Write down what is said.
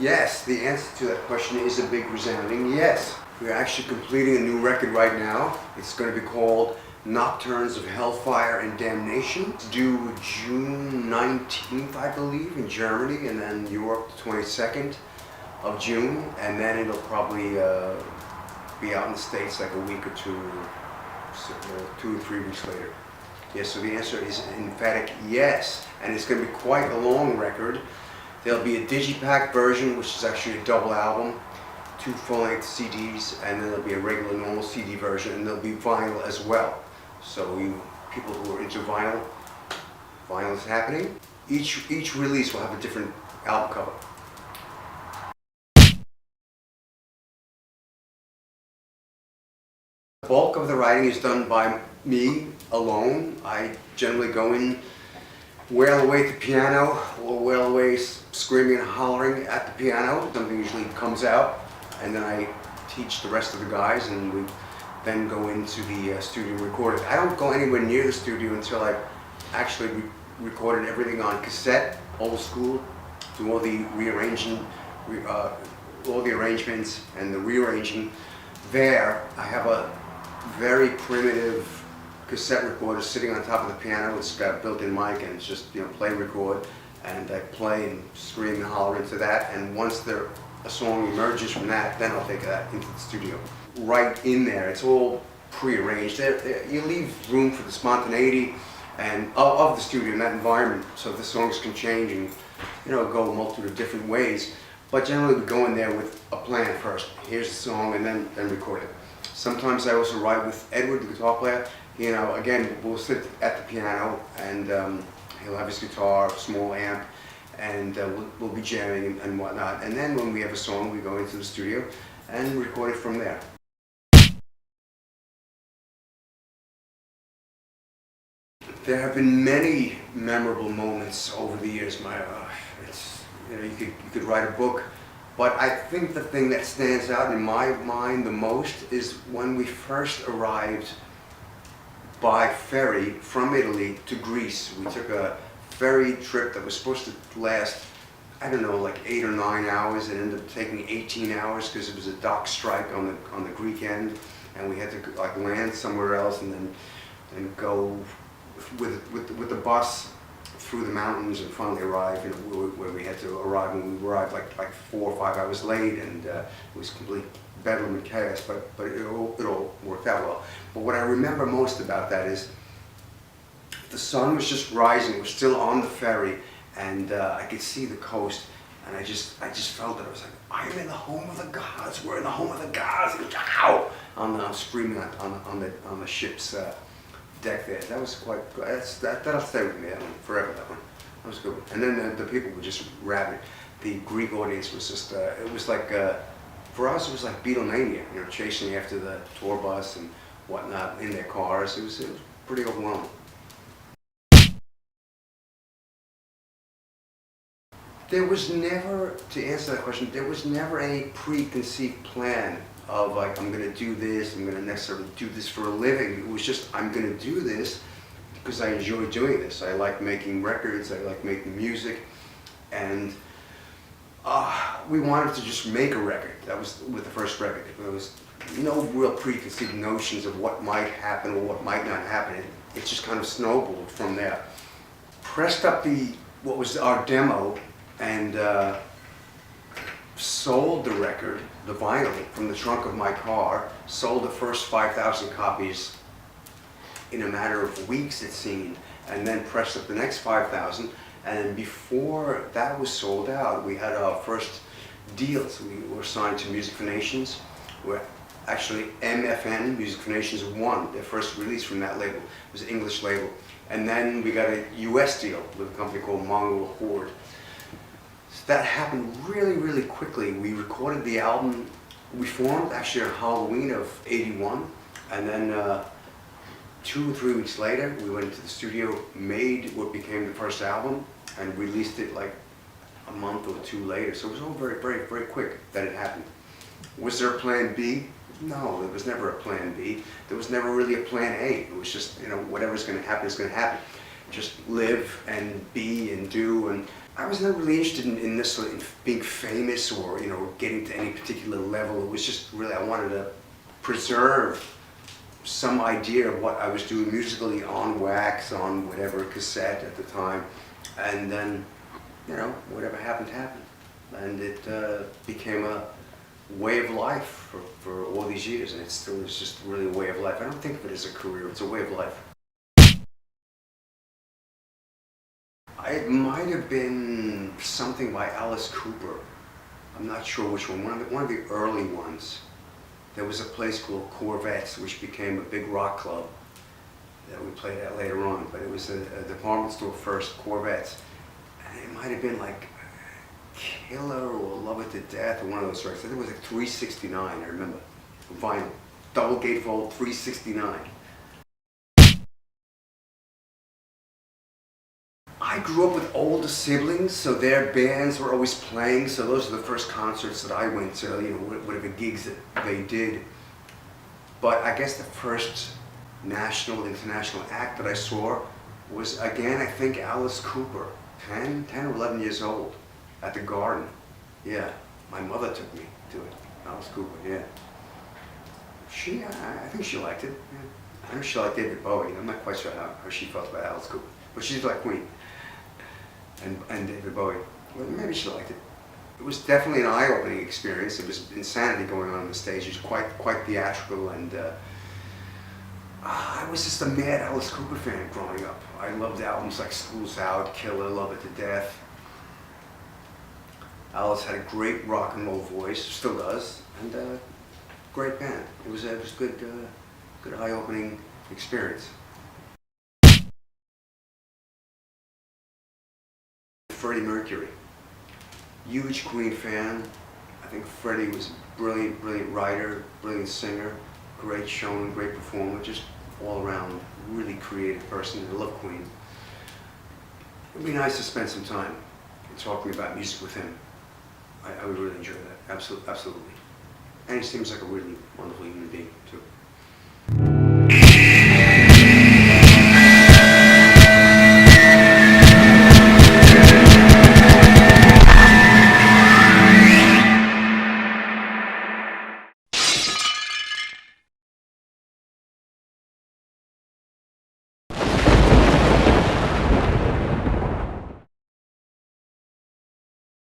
Yes, the answer to that question is a big resounding yes. We're actually completing a new record right now. It's going to be called Nocturnes of Hellfire Damnation. It's due June 19th, I believe, in Germany, and then Europe the 22nd of June, and then it'll probably be out in the States like a week or two, so 2 or 3 weeks later. Yes, so the answer is an emphatic yes, and it's going to be quite a long record. There'll be a digipack version, which is actually a double album, 2 full-length CDs, and then there'll be a regular normal CD version, and there'll be vinyl as well. So people who are into vinyl is happening. Each release will have a different album cover. The bulk of the writing is done by me alone. I generally go in, wail away at the piano, or wail away screaming and hollering at the piano. Something usually comes out, and then I teach the rest of the guys, and we then go into the studio and record it. I don't go anywhere near the studio until I've actually recorded everything on cassette, old school, do all the rearranging, all the arrangements and the rearranging. There, I have a very primitive cassette recorder sitting on top of the piano. It's got a built-in mic, and it's just, play, record, and I play and scream and holler into that. And once a song emerges from that, then I'll take that into the studio. Right in there, it's all pre-arranged. You leave room for the spontaneity and of the studio in that environment, so the songs can change and go a multitude of different ways. But generally, we go in there with a plan first. Here's the song, and then record it. Sometimes I also write with Edward, the guitar player. Again, we'll sit at the piano, and he'll have his guitar, small amp, and we'll be jamming and whatnot. And then when we have a song, we go into the studio and record it from there. There have been many memorable moments over the years. You could write a book, but I think the thing that stands out in my mind the most is when we first arrived by ferry from Italy to Greece. We took a ferry trip that was supposed to last, I don't know, like 8 or 9 hours. It ended up taking 18 hours because it was a dock strike on the Greek end, and we had to land somewhere else and then go with the bus through the mountains and finally arrive where we had to arrive. And we arrived like 4 or 5 hours late, and it was complete bedlam and chaos, but it all worked out well. But what I remember most about that is the sun was just rising. We're still on the ferry, and I could see the coast, and I just felt it. I was like, I'm in the home of the gods. We're in the home of the gods. And I'm screaming on the ship's deck there. That was quite good. That'll stay with me, that one, forever, that one. That was good. And then the people were just rabid. The Greek audience was just, it was like, for us it was like Beatlemania, chasing after the tour bus and whatnot in their cars. It was pretty overwhelming. There was never, to answer that question, there was never any preconceived plan of like, I'm going to do this, I'm going to necessarily do this for a living. It was just, I'm going to do this because I enjoy doing this. I like making records, I like making music, and we wanted to just make a record. That was with the first record. There was no real preconceived notions of what might happen or what might not happen. It just kind of snowballed from there. Pressed up what was our demo, and sold the record, the vinyl, from the trunk of my car. Sold the first 5,000 copies in a matter of weeks, it seemed, and then pressed up the next 5,000. And before that was sold out, we had our first deals. We were signed to Music for Nations. We're actually MFN, Music for Nations, won their first release from that label. It was an English label. And then we got a US deal with a company called Mongol Horde. That happened really, really quickly. We recorded the album. We formed actually on Halloween of '81, and then 2 or 3 weeks later, we went into the studio, made what became the first album, and released it like a month or 2 later. So it was all very, very, very quick that it happened. Was there a plan B? No, there was never a plan B. There was never really a plan A. It was just, whatever's going to happen is going to happen. Just live and be and do, and I was never really interested in this, in being famous or, you know, getting to any particular level. It was just really, I wanted to preserve some idea of what I was doing musically on wax, on whatever cassette at the time, and then, you know, whatever happened, happened. And it became a way of life for all these years, and it still is just really a way of life. I don't think of it as a career, it's a way of life. It might have been something by Alice Cooper. I'm not sure which one. One of the early ones. There was a place called Corvettes, which became a big rock club that we played at later on. But it was a department store first, Corvettes. And it might have been like Killer or Love It to Death or one of those records. I think it was like 369, I remember. Vinyl. Double gatefold 369. I grew up with older siblings, so their bands were always playing, so those are the first concerts that I went to, you know, whatever gigs that they did. But I guess the first national, international act that I saw was, again, I think Alice Cooper, 10 or 11 years old, at the Garden. Yeah, my mother took me to it, Alice Cooper, yeah. I think she liked it, yeah. I know she liked David Bowie. I'm not quite sure how she felt about Alice Cooper, but she's like Queen. And David Bowie. Well, maybe she liked it. It was definitely an eye-opening experience. It was insanity going on the stage. It was quite theatrical, and I was just a mad Alice Cooper fan growing up. I loved albums like School's Out, Killer, Love It to Death. Alice had a great rock and roll voice, still does, and great band. It was good eye-opening experience. Freddie Mercury, huge Queen fan. I think Freddie was a brilliant writer, brilliant singer, great showman, great performer, just all around really creative person. I love Queen. It'd be nice to spend some time talking about music with him. I would really enjoy that, absolutely. And he seems like a really wonderful human being too.